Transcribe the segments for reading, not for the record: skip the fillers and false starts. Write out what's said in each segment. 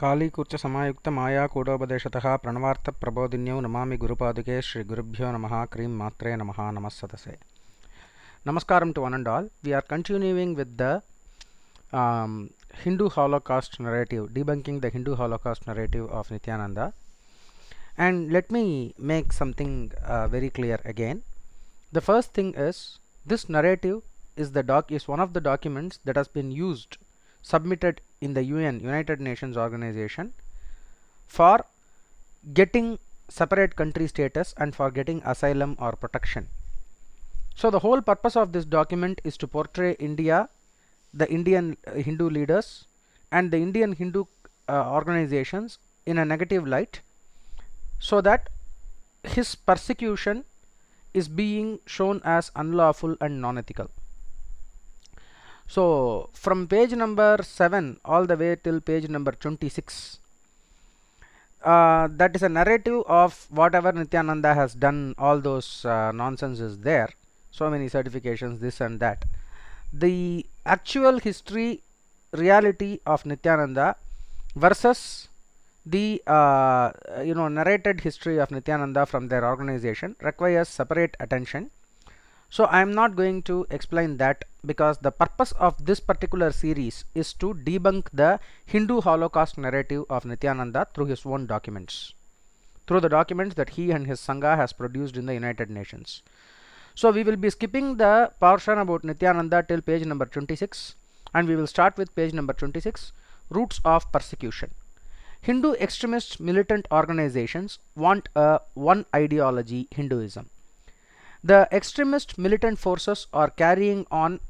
कालीकुर्चसमायुक्तमायाकूटोपदेशतः प्रणवार्थप्रबोधिन्यौ नमामि गुरुपादुके श्रीगुरुभ्यो नमः क्रीं मात्रे नमः नमस्सतसे. Namaskaram to one and all. We are continuing with the Hindu Holocaust narrative, debunking the Hindu Holocaust narrative of Nityananda. And let me make something very clear again. The first thing is, this narrative is one of the documents that has been used, submitted in the United Nations organization, for getting separate country status and for getting asylum or protection. So the whole purpose of this document is to portray India, the Indian Hindu leaders and the Indian Hindu organizations in a negative light, so that his persecution is being shown as unlawful and non-ethical. So from page number 7 all the way till page number 26, that is a narrative of whatever Nityananda has done. All those nonsense is there, so many certifications, this and that. The actual history, reality of Nityananda versus the narrated history of Nityananda from their organization requires separate attention. So I am not going to explain that, because the purpose of this particular series is to debunk the Hindu Holocaust narrative of Nityananda through his own documents, through the documents that he and his Sangha has produced in the United Nations. So we will be skipping the portion about Nityananda till page number 26, and we will start with page number 26, Roots of Persecution. Hindu extremist militant organizations want a one ideology Hinduism. The extremist militant forces are carrying on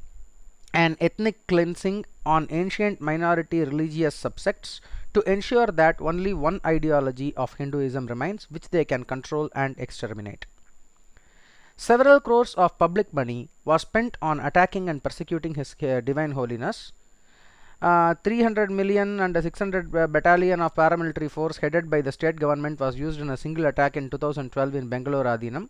an ethnic cleansing on ancient minority religious subsects to ensure that only one ideology of Hinduism remains, which they can control and exterminate. Several crores of public money was spent on attacking and persecuting His Divine Holiness. 300 million and 600 battalion of paramilitary force headed by the state government was used in a single attack in 2012 in Bangalore Adinam.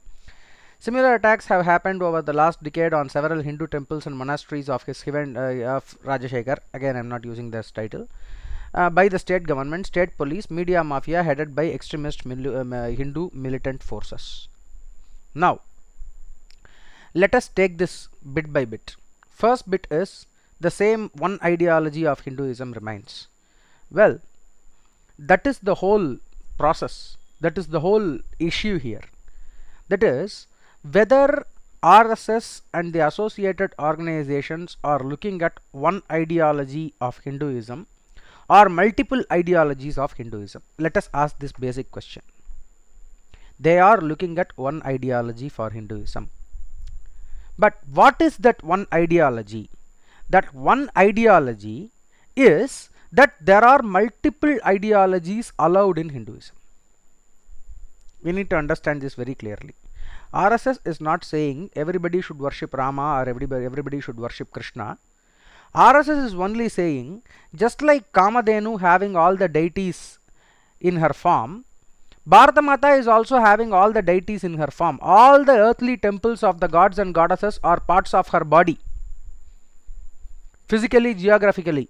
Similar attacks have happened over the last decade on several Hindu temples and monasteries of his of Rajashekhar. Again, I am not using this title. By the state government, state police, media mafia headed by extremist Hindu militant forces. Now, let us take this bit by bit. First bit is, the same one ideology of Hinduism remains. Well, that is the whole process. That is the whole issue here. That is, whether RSS and the associated organizations are looking at one ideology of Hinduism or multiple ideologies of Hinduism. Let us ask this basic question. They are looking at one ideology for Hinduism. But what is that one ideology? That one ideology is that there are multiple ideologies allowed in Hinduism. We need to understand this very clearly. RSS is not saying everybody should worship Rama or everybody should worship Krishna. RSS is only saying, just like Kamadhenu having all the deities in her form, Bharata Mata is also having all the deities in her form. All the earthly temples of the gods and goddesses are parts of her body, physically, geographically.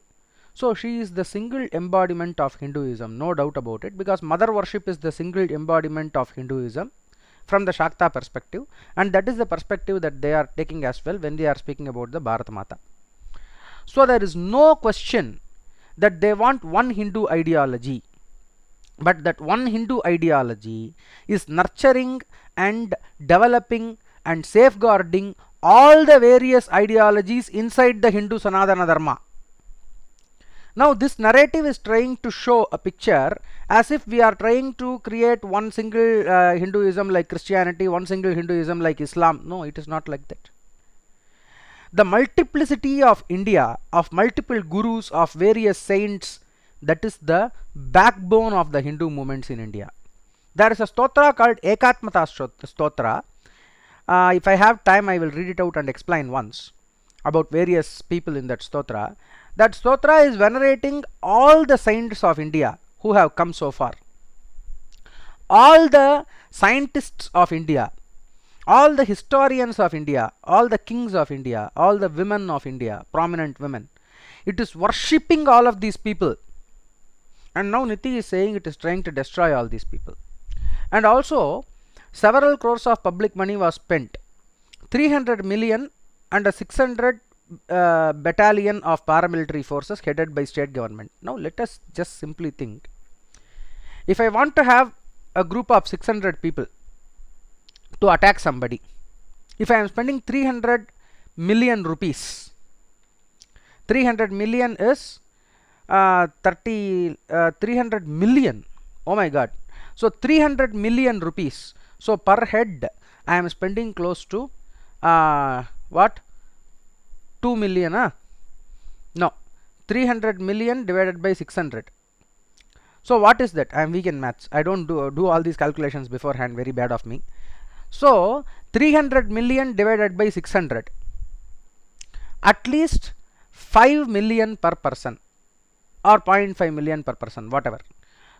So she is the single embodiment of Hinduism, no doubt about it, because mother worship is the single embodiment of Hinduism from the Shakta perspective, and that is the perspective that they are taking as well when they are speaking about the Bharata Mata. So there is no question that they want one Hindu ideology, but that one Hindu ideology is nurturing and developing and safeguarding all the various ideologies inside the Hindu Sanatana Dharma. Now this narrative is trying to show a picture as if we are trying to create one single Hinduism like Christianity, one single Hinduism like Islam. No, it is not like that. The multiplicity of India, of multiple gurus, of various saints, that is the backbone of the Hindu movements in India. There is a stotra called Ekatmata stotra. If I have time, I will read it out and explain once about various people in that stotra. That stotra is venerating all the saints of India who have come so far, all the scientists of India, all the historians of India, all the kings of India, all the women of India, prominent women. It is worshipping all of these people. And now Niti is saying it is trying to destroy all these people. And also, several crores of public money was spent. 300 million and a 600 battalion of paramilitary forces headed by state government. Now let us just simply think. If I want to have a group of 600 people to attack somebody, if I am spending 300 million rupees, 300 million is 300 million. Oh my god. So 300 million rupees. So per head I am spending close to what, 2 million? No, 300 million divided by 600. So what is that? I am weak in maths. I don't do all these calculations beforehand. Very bad of me. So 300 million divided by 600, at least 5 million per person, or 0.5 million per person, whatever.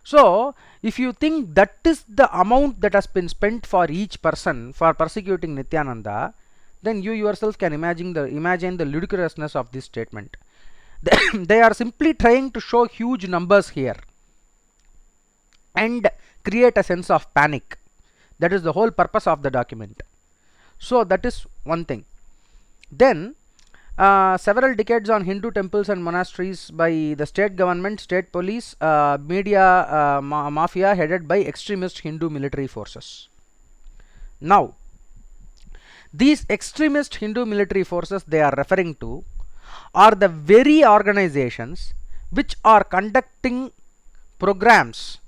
So if you think that is the amount that has been spent for each person for persecuting Nityananda, then you yourself can imagine the ludicrousness of this statement. They are simply trying to show huge numbers here and create a sense of panic. That is the whole purpose of the document. So that is one thing. Then several decades on Hindu temples and monasteries by the state government, state police, media mafia headed by extremist Hindu military forces. Now these extremist Hindu military forces they are referring to are the very organizations which are conducting programs,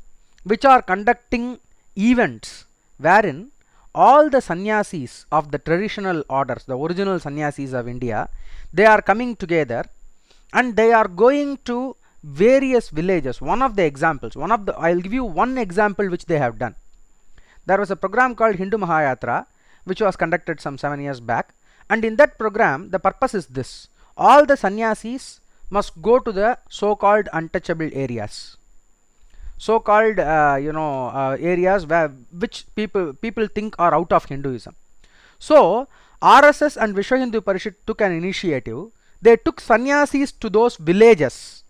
which are conducting events wherein all the sannyasis of the traditional orders, the original sannyasis of India, they are coming together and they are going to various villages. One of the examples, I'll give you one example which they have done. There was a program called Hindu Mahayatra which was conducted some 7 years back, and in that program the purpose is this: all the sannyasis must go to the so-called untouchable areas, so-called areas which people think are out of Hinduism. So RSS and Vishwa Hindu Parishad took an initiative. They took sannyasis to those villages,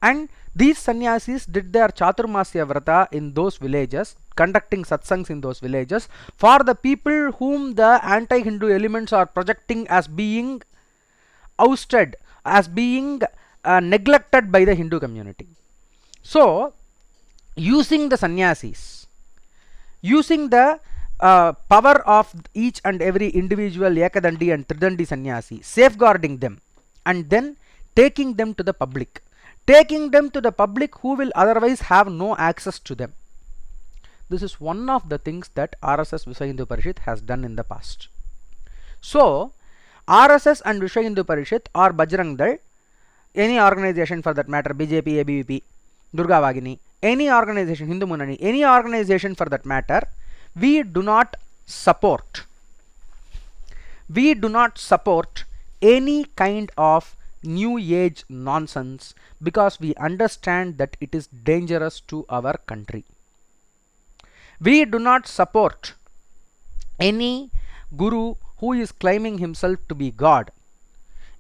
and these sannyasis did their Chaturmasya Vrata in those villages, conducting satsangs in those villages for the people whom the anti-Hindu elements are projecting as being ousted, as being neglected by the Hindu community. So using the sannyasis, using the power of each and every individual Ekadandi and Tridandi sannyasi, safeguarding them, and then taking them to the public, who will otherwise have no access to them. This is one of the things that RSS Vishwa Hindu Parishad has done in the past. So RSS and Vishwa Hindu Parishad or Bajrang Dal, any organization for that matter, BJP, ABVP, Durga Vagini, any organization, Hindu Munani, any organization for that matter, we do not support any kind of new age nonsense, because we understand that it is dangerous to our country. We do not support any guru who is claiming himself to be God,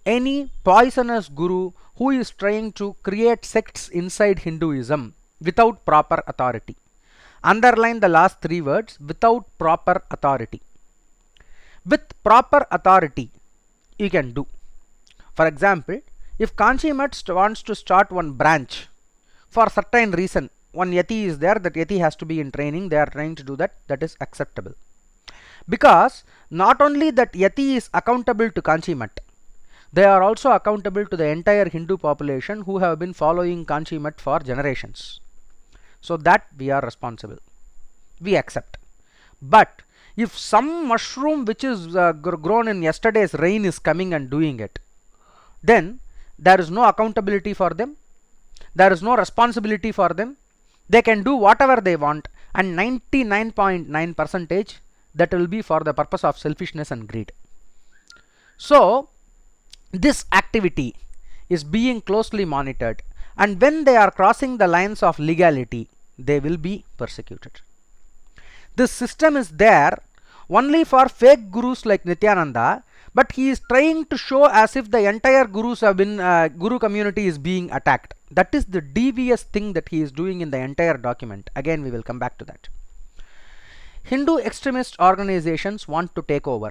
any poisonous guru who is trying to create sects inside Hinduism without proper authority. Underline the last 3 words: without proper authority. With proper authority you can do. For example, if Kanchi Mutt wants to start one branch for certain reason, one yati is there, that yati has to be in training, they are trying to do that, that is acceptable. Because not only that yati is accountable to Kanchi Mutt, they are also accountable to the entire Hindu population who have been following Kanchi Mutt for generations. So that we are responsible, we accept. But if some mushroom which is grown in yesterday's rain is coming and doing it, then there is no accountability for them, there is no responsibility for them. They can do whatever they want, and 99.9% that will be for the purpose of selfishness and greed. So this activity is being closely monitored, and when they are crossing the lines of legality, they will be persecuted. This system is there only for fake gurus like Nityananda, but he is trying to show as if the entire guru community is being attacked. That is the devious thing that he is doing in the entire document. Again, we will come back to that. Hindu extremist organizations want to take over.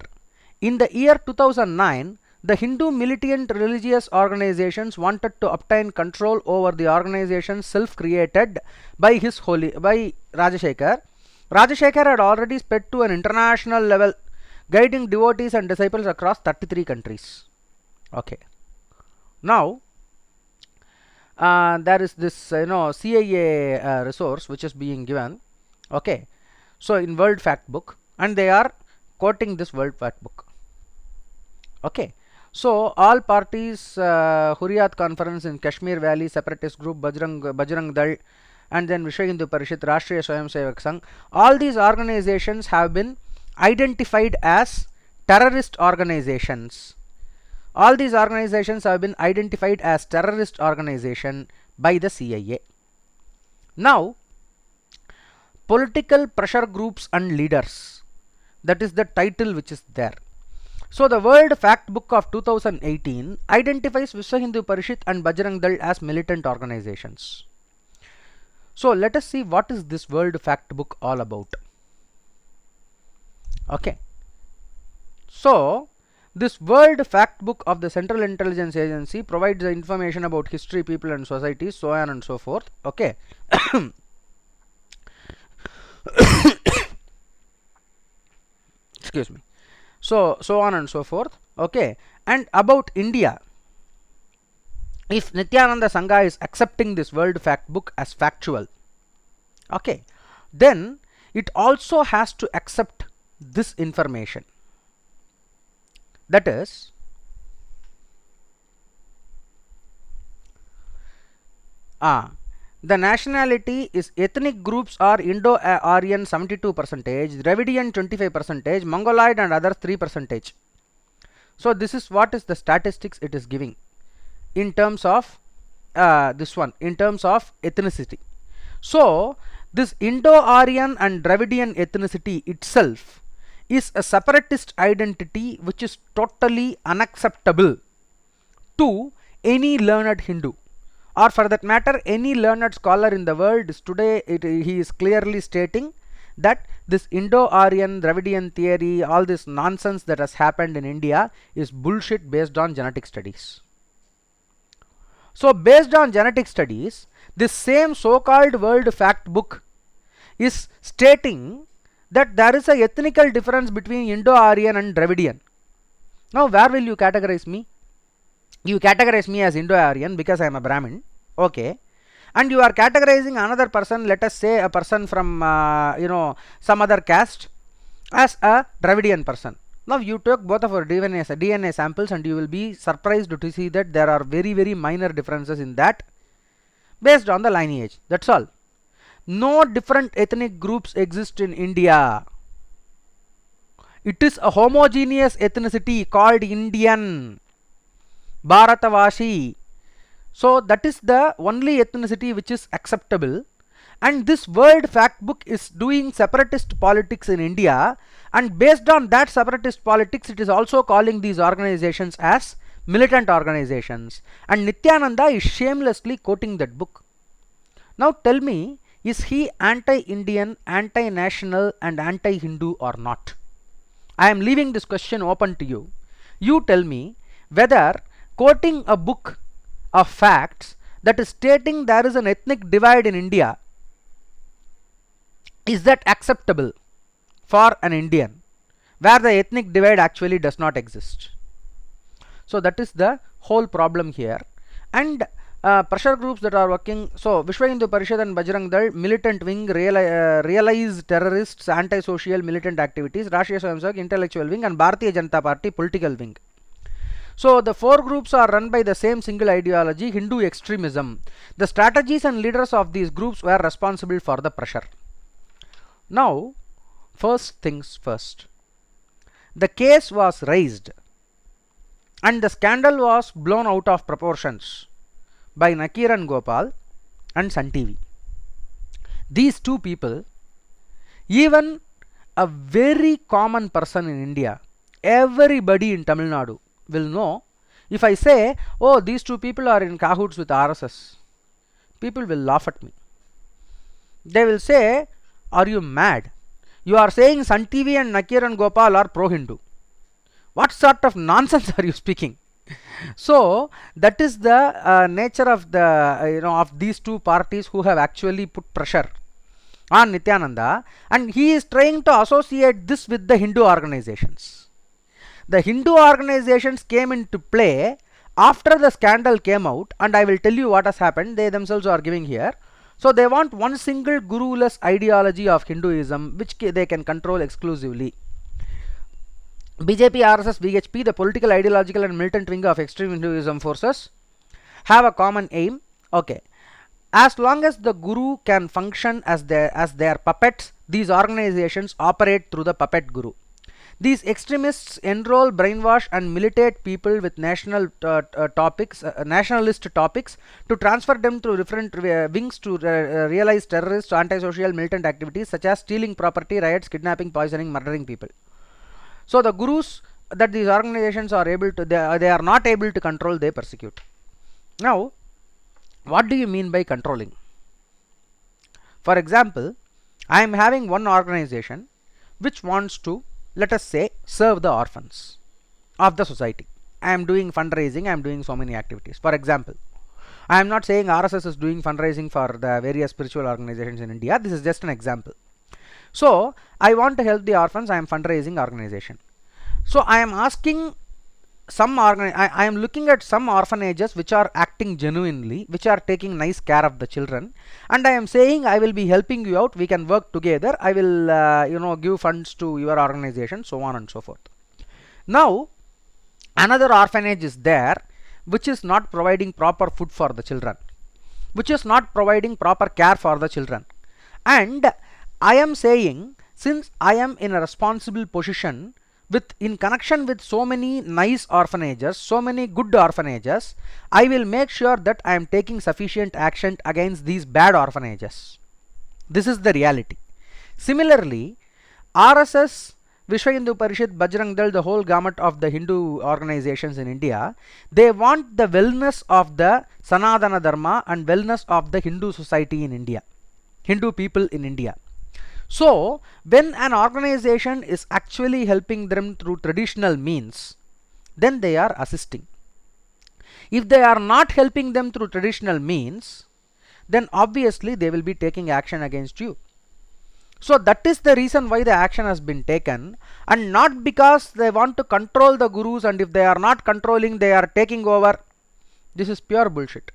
In the year 2009, the Hindu militant religious organizations wanted to obtain control over the organization self-created by Rajashekhar. Rajashekhar had already spread to an international level, guiding devotees and disciples across 33 countries. Okay. Now, there is this CIA resource which is being given. Okay. So in World Fact Book, and they are quoting this World Fact Book. Okay. So all parties, Hurriyat Conference in Kashmir Valley, Separatist Group, Bajrang Dal, and then Vishwa Hindu Parishad, Rashtriya Swayamsevak Sangh, all these organizations have been identified as terrorist organizations. All these organizations have been identified as terrorist organization by the CIA. Now, political pressure groups and leaders, that is the title which is there. So the World Fact Book of 2018 identifies Vishwa Hindu Parishad and Bajrang Dal as militant organizations. So let us see what is this World Fact Book all about. Okay. So this World Fact Book of the Central Intelligence Agency provides the information about history, people and society, so on and so forth. Okay. Excuse me. So on and so forth. Okay. And about India, if Nityananda Sangha is accepting this World Fact Book as factual, okay, then it also has to accept this information. That is, the nationality is ethnic groups are Indo-Aryan 72%, Dravidian 25%, Mongoloid and others 3%. So this is what is the statistics it is giving in terms of in terms of ethnicity. So this Indo-Aryan and Dravidian ethnicity itself is a separatist identity which is totally unacceptable to any learned Hindu, or for that matter any learned scholar in the world. Is today he is clearly stating that this Indo-Aryan Dravidian theory, all this nonsense that has happened in India, is bullshit based on genetic studies. So based on genetic studies, this same so-called World Fact Book is stating that there is a ethnical difference between Indo-Aryan and Dravidian. Now where will you categorize me? You categorize me as Indo-Aryan because I am a Brahmin. Okay. And you are categorizing another person, let us say a person from some other caste, as a Dravidian person. Now you took both of our DNA samples and you will be surprised to see that there are very, very minor differences in that based on the lineage. That's all. No different ethnic groups exist in India. It is a homogeneous ethnicity called Indian, Bharatavashi. So that is the only ethnicity which is acceptable. And this World Fact Book is doing separatist politics in India, and based on that separatist politics it is also calling these organizations as militant organizations, and Nityananda is shamelessly quoting that book. Now tell me, is he anti-Indian, anti-national and anti-Hindu or not? I am leaving this question open to you. You tell me whether quoting a book of facts that is stating there is an ethnic divide in India, is that acceptable for an Indian, where the ethnic divide actually does not exist? So that is the whole problem here. And pressure groups that are working, so Vishwa Hindu Parishad and Bajrang Dal, militant wing, realized terrorists, anti-social militant activities, Rashtriya Swayamsevak intellectual wing, and Bharatiya Janata Party political wing. So the four groups are run by the same single ideology, Hindu extremism. The strategies and leaders of these groups were responsible for the pressure. Now, first things first. The case was raised and the scandal was blown out of proportions by Nakiran Gopal and Sun TV. These two people, even a very common person in India, everybody in Tamil Nadu will know. If I say, oh, these two people are in cahoots with RSS, people will laugh at me. They will say, are you mad? You are saying Sun TV and Nakiran Gopal are pro-Hindu. What sort of nonsense are you speaking? So that is the nature of the of these two parties who have actually put pressure on Nityananda, and he is trying to associate this with the Hindu organizations. The Hindu organizations came into play after the scandal came out, and I will tell you what has happened. They themselves are giving here. So they want one single guru-less ideology of Hinduism which they can control exclusively. BJP, RSS, VHP, the political, ideological and militant wing of extreme Hinduism forces, have a common aim. Okay, as long as the guru can function as their puppets, these organizations operate through the puppet guru. These extremists enroll, brainwash and militate people with nationalist topics to transfer them to different wings to realize terrorist, antisocial, militant activities such as stealing property, riots, kidnapping, poisoning, murdering people. So the gurus that these organizations are able to, they are not able to control, they persecute. Now, what do you mean by controlling? For example, I am having one organization which wants to, let us say, serve the orphans of the society. I am doing fundraising, I am doing so many activities. For example, I am not saying RSS is doing fundraising for the various spiritual organizations in India. This is just an example. So I want to help the orphans. I am fundraising organization. So I am asking I am looking at some orphanages which are acting genuinely, which are taking nice care of the children, and I am saying I will be helping you out, we can work together, I will give funds to your organization, so on and so forth. Now another orphanage is there which is not providing proper food for the children, which is not providing proper care for the children, and I am saying, since I am in a responsible position in connection with so many nice orphanages, so many good orphanages, I will make sure that I am taking sufficient action against these bad orphanages. This is the reality. Similarly, RSS, Vishwa Hindu Parishad, Bajrang Dal, the whole gamut of the Hindu organizations in India, they want the wellness of the Sanatana Dharma and wellness of the Hindu society in India, Hindu people in India. So when an organization is actually helping them through traditional means, then they are assisting. If they are not helping them through traditional means, then obviously they will be taking action against you. So that is the reason why the action has been taken, and not because they want to control the gurus, and if they are not controlling, they are taking over. This is pure bullshit,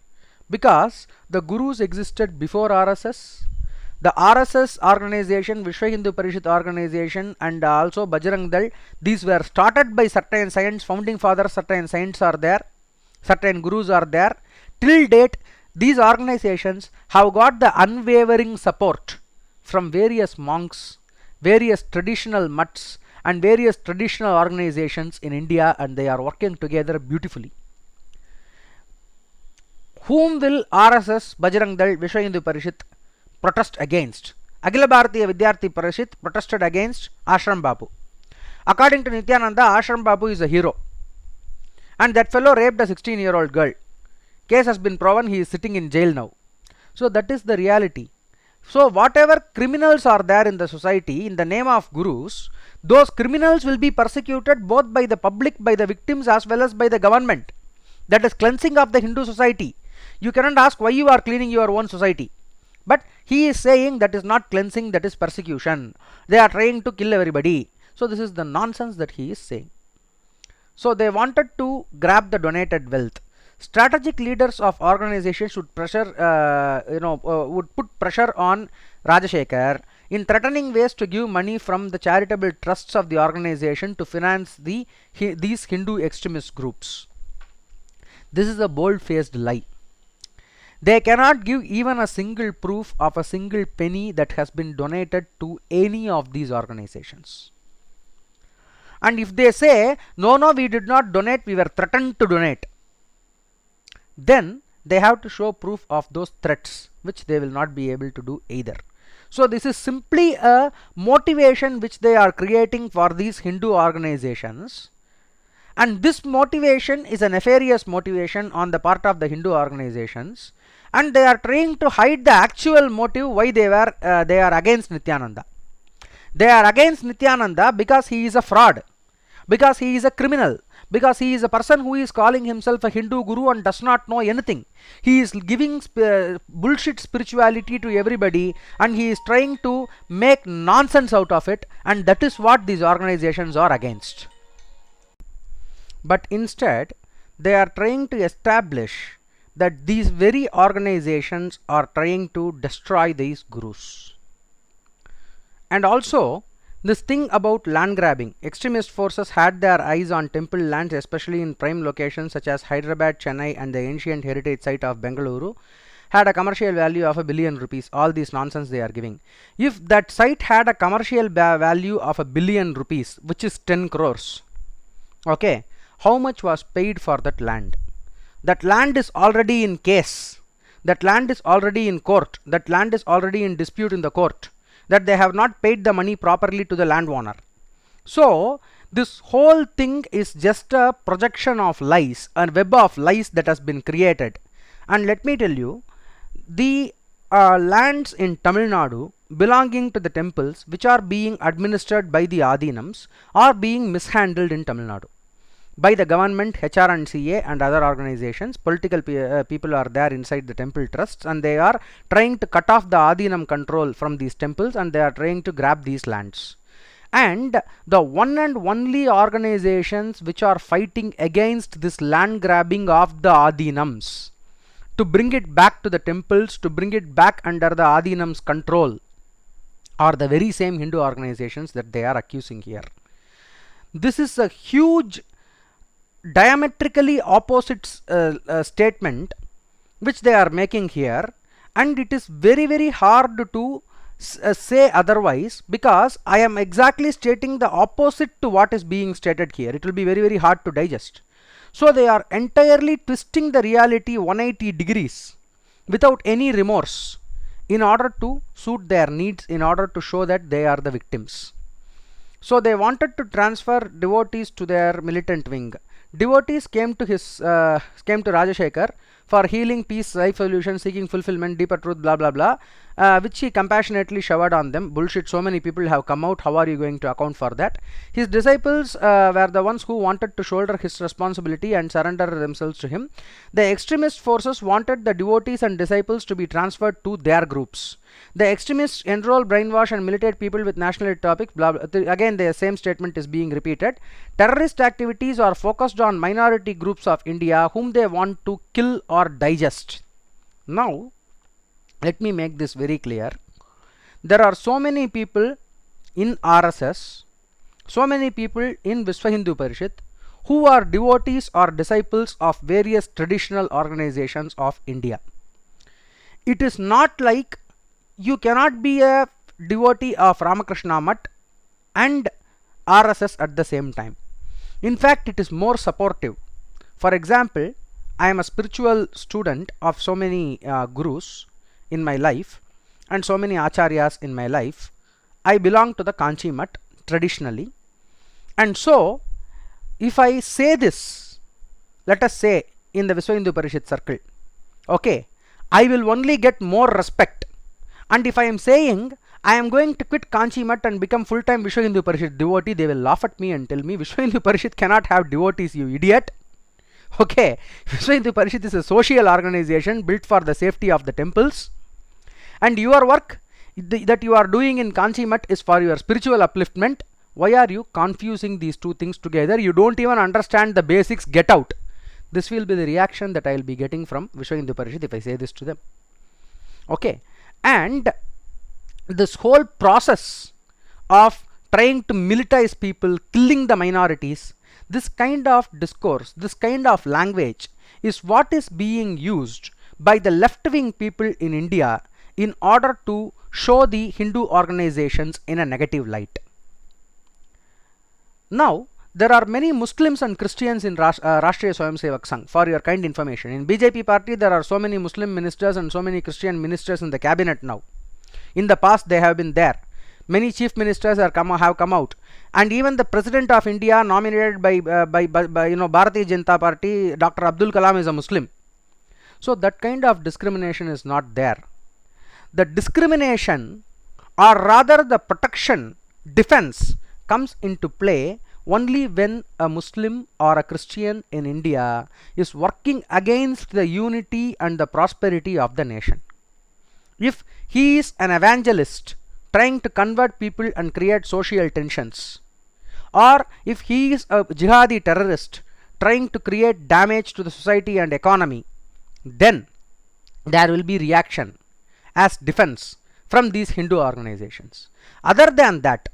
because the gurus existed before RSS. The RSS organization, Vishwa Hindu Parishad organization, and also Bajrang Dal, these were started by certain saints, founding fathers, certain saints are there, certain gurus are there. Till date, these organizations have got the unwavering support from various monks, various traditional mutts and various traditional organizations in India, and they are working together beautifully. Whom will RSS, Bajrang Dal, Vishwa Hindu Parishad protest against? Akhila Bharatiya Vidyarthi Parishad protested against Ashram Babu. According to Nityananda, Ashram Babu is a hero, and that fellow raped a 16-year-old girl. Case has been proven, he is sitting in jail now. So that is the reality. So whatever criminals are there in the society in the name of gurus, those criminals will be persecuted both by the public, by the victims, as well as by the government. That is cleansing of the Hindu society. You cannot ask why you are cleaning your own society. But he is saying that is not cleansing, that is persecution. They are trying to kill everybody. So this is the nonsense that he is saying. So they wanted to grab the donated wealth. Strategic leaders of organizations would would put pressure on Rajashekhar in threatening ways to give money from the charitable trusts of the organization to finance these Hindu extremist groups. This is a bold-faced lie. They cannot give even a single proof of a single penny that has been donated to any of these organizations. And if they say, no, we did not donate, we were threatened to donate, then they have to show proof of those threats, which they will not be able to do either. So this is simply a motivation which they are creating for these Hindu organizations, and this motivation is a nefarious motivation on the part of the Hindu organizations, and they are trying to hide the actual motive why they are against Nityananda. They are against Nityananda because he is a fraud, because he is a criminal, because he is a person who is calling himself a Hindu guru and does not know anything. He is giving bullshit spirituality to everybody, and he is trying to make nonsense out of it, and that is what these organizations are against. But instead, they are trying to establish that these very organizations are trying to destroy these gurus. And also, this thing about land grabbing, extremist forces had their eyes on temple lands, especially in prime locations such as Hyderabad, Chennai, and the ancient heritage site of Bengaluru, had a commercial value of $1 billion. All this nonsense they are giving. If that site had a commercial value of $1 billion, which is 10 crores, okay, how much was paid for that land? That land is already in case. That land is already in court. That land is already in dispute in the court, that they have not paid the money properly to the landowner. So this whole thing is just a projection of lies, a web of lies that has been created. And let me tell you, the lands in Tamil Nadu belonging to the temples which are being administered by the Adinams are being mishandled in Tamil Nadu by the government, HRNCA and other organizations. Political people are there inside the temple trusts, and they are trying to cut off the Adinam control from these temples, and they are trying to grab these lands. And the one and only organizations which are fighting against this land grabbing of the Adinams, to bring it back to the temples, to bring it back under the Adinams control, are the very same Hindu organizations that they are accusing here. This is a huge diametrically opposite statement which they are making here, and it is very hard to say otherwise, because I am exactly stating the opposite to what is being stated here. It will be very hard to digest. So they are entirely twisting the reality 180 degrees without any remorse in order to suit their needs, in order to show that they are the victims. So they wanted to transfer devotees to their militant wing. Devotees came to Rajasekhar for healing, peace, life solution, seeking fulfillment, deeper truth, blah blah blah, which he compassionately showered on them. Bullshit, so many people have come out, how are you going to account for that? His disciples were the ones who wanted to shoulder his responsibility and surrender themselves to him. The extremist forces wanted the devotees and disciples to be transferred to their groups. The extremists enroll, brainwash and militate people with nationalist topics, blah blah. Again the same statement is being repeated. Terrorist activities are focused on minority groups of India whom they want to kill or digest. Now let me make this very clear. There are so many people in RSS, so many people in Vishwa Hindu Parishad who are devotees or disciples of various traditional organizations of India. It is not like you cannot be a devotee of Ramakrishna Math and RSS at the same time. In fact, it is more supportive. For example, I am a spiritual student of so many gurus in my life and so many acharyas in my life. I belong to the Kanchi Math traditionally, and so if I say this, let us say in the Vishwa Hindu Parishad circle, okay, I will only get more respect. And if I am saying I am going to quit Kanchi Math and become full-time Vishwa Hindu Parishad devotee, they will laugh at me and tell me Vishwa Hindu Parishad cannot have devotees, you idiot. Okay, Vishwa Hindu Parishad is a social organization built for the safety of the temples, and your work that you are doing in Kanchi Math is for your spiritual upliftment. Why are you confusing these two things together? You don't even understand the basics, get out. This will be the reaction that I will be getting from Vishwa Hindu Parishad if I say this to them. Okay, and this whole process of trying to militarize people, killing the minorities, this kind of discourse, this kind of language is what is being used by the left-wing people in India in order to show the Hindu organizations in a negative light. Now, there are many Muslims and Christians in Rashtriya Swayamsevak Sangh, for your kind information. In BJP party, there are so many Muslim ministers and so many Christian ministers in the cabinet now. In the past they have been there. Many chief ministers have come out, and even the president of India nominated by Bharatiya Janata Party, Dr. Abdul Kalam, is a Muslim. So that kind of discrimination is not there. The discrimination, or rather the protection, defense, comes into play only when a Muslim or a Christian in India is working against the unity and the prosperity of the nation. If he is an evangelist trying to convert people and create social tensions, or if he is a jihadi terrorist trying to create damage to the society and economy, then there will be reaction as defense from these Hindu organizations. Other than that,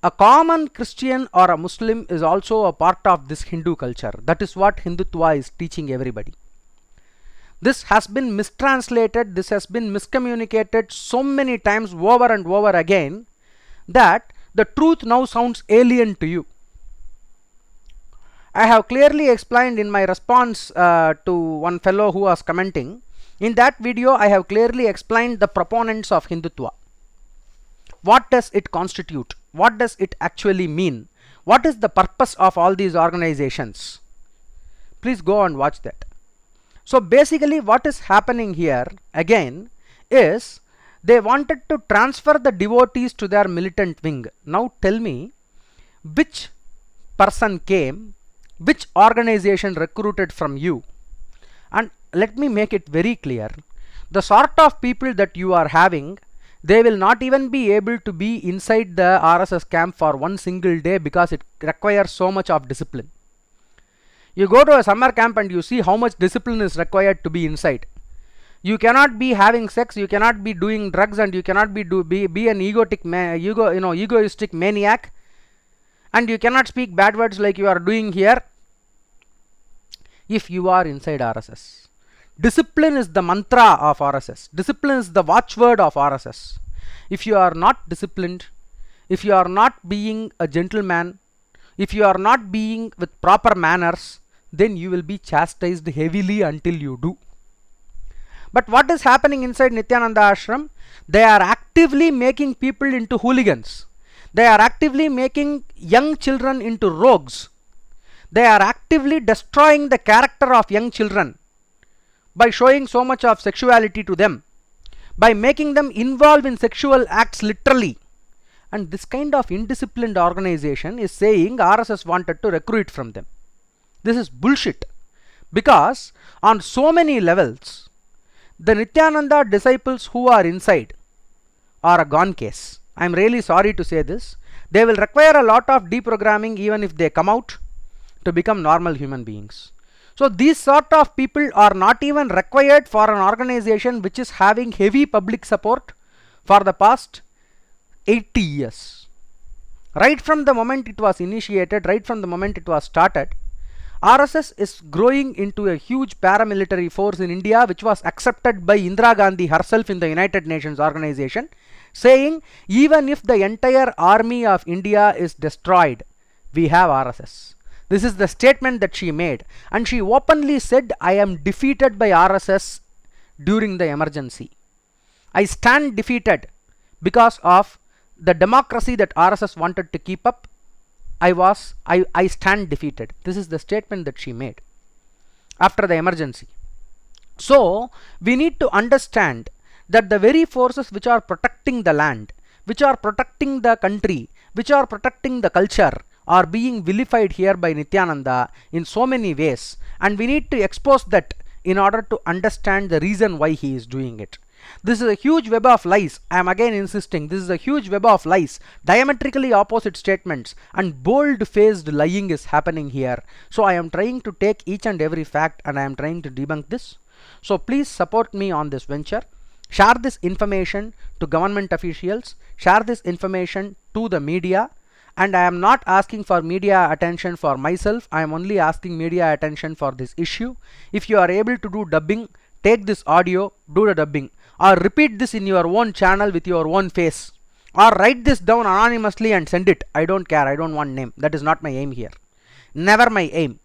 a common Christian or a Muslim is also a part of this Hindu culture. That is what Hindutva is teaching everybody. This has been mistranslated, this has been miscommunicated so many times over and over again that the truth now sounds alien to you. I have clearly explained in my response to one fellow who was commenting. In that video, I have clearly explained the proponents of Hindutva. What does it constitute? What does it actually mean? What is the purpose of all these organizations? Please go and watch that. So basically what is happening here again is they wanted to transfer the devotees to their militant wing. Now tell me, which person came, which organization recruited from you? And let me make it very clear, the sort of people that you are having, they will not even be able to be inside the RSS camp for one single day because it requires so much of discipline. You go to a summer camp and you see how much discipline is required to be inside. You cannot be having sex, you cannot be doing drugs, and you cannot be an egoistic maniac, and you cannot speak bad words like you are doing here if you are inside RSS. Discipline is the mantra of RSS. Discipline is the watchword of RSS. If you are not disciplined, if you are not being a gentleman, if you are not being with proper manners, then you will be chastised heavily until you do. But what is happening inside Nityananda Ashram? They are actively making people into hooligans. They are actively making young children into rogues. They are actively destroying the character of young children by showing so much of sexuality to them, by making them involved in sexual acts literally. And this kind of indisciplined organization is saying RSS wanted to recruit from them. This is bullshit, because on so many levels the Nityananda disciples who are inside are a gone case. I am really sorry to say this. They will require a lot of deprogramming even if they come out to become normal human beings. So these sort of people are not even required for an organization which is having heavy public support for the past 80 years. Right from the moment it was initiated, right from the moment it was started, RSS is growing into a huge paramilitary force in India, which was accepted by Indira Gandhi herself in the United Nations organization, saying even if the entire army of India is destroyed, we have RSS. This is the statement that she made, and she openly said, I am defeated by RSS during the emergency. I stand defeated because of the democracy that RSS wanted to keep up. I stand defeated. This is the statement that she made after the emergency. So we need to understand that the very forces which are protecting the land, which are protecting the country, which are protecting the culture, are being vilified here by Nityananda in so many ways, and we need to expose that in order to understand the reason why he is doing it. This is a huge web of lies. I am again insisting, this is a huge web of lies, diametrically opposite statements, and bold-faced lying is happening here. So I am trying to take each and every fact and I am trying to debunk this. So please support me on this venture. Share this information to government officials, share this information to the media, and I am not asking for media attention for myself. I am only asking media attention for this issue. If you are able to do dubbing, take this audio, do the dubbing, or repeat this in your own channel with your own face, or write this down anonymously and send it. I don't care, I don't want name. That is not my aim here. Never my aim.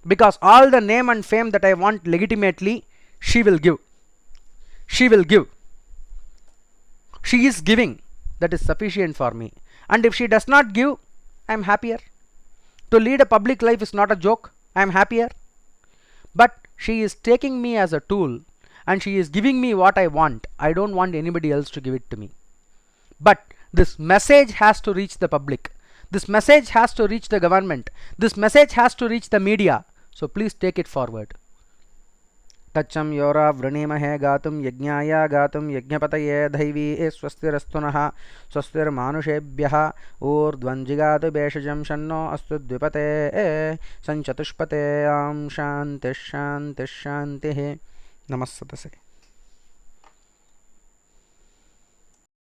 Because all the name and fame that I want legitimately, she will give. She will give. she is giving, that is sufficient for me. And if she does not give, I am happier. To lead a public life is not a joke. I am happier. But she is taking me as a tool and she is giving me what I want. I don't want anybody else to give it to me. But this message has to reach the public. This message has to reach the government. This message has to reach the media. So please take it forward. तच्चं योरा वृणीमहे गातुं यज्ञाय गातुं यज्ञपतये दैवी स्वस्तिरस्तु नः स्वस्तिर्मानुषेभ्यः ऊर्ध्वञ्जिगातु भेषजं शन्नो अस्तु द्विपते संचतुष्पते शान्तिः शान्तिः शान्तिः नमः सतसे।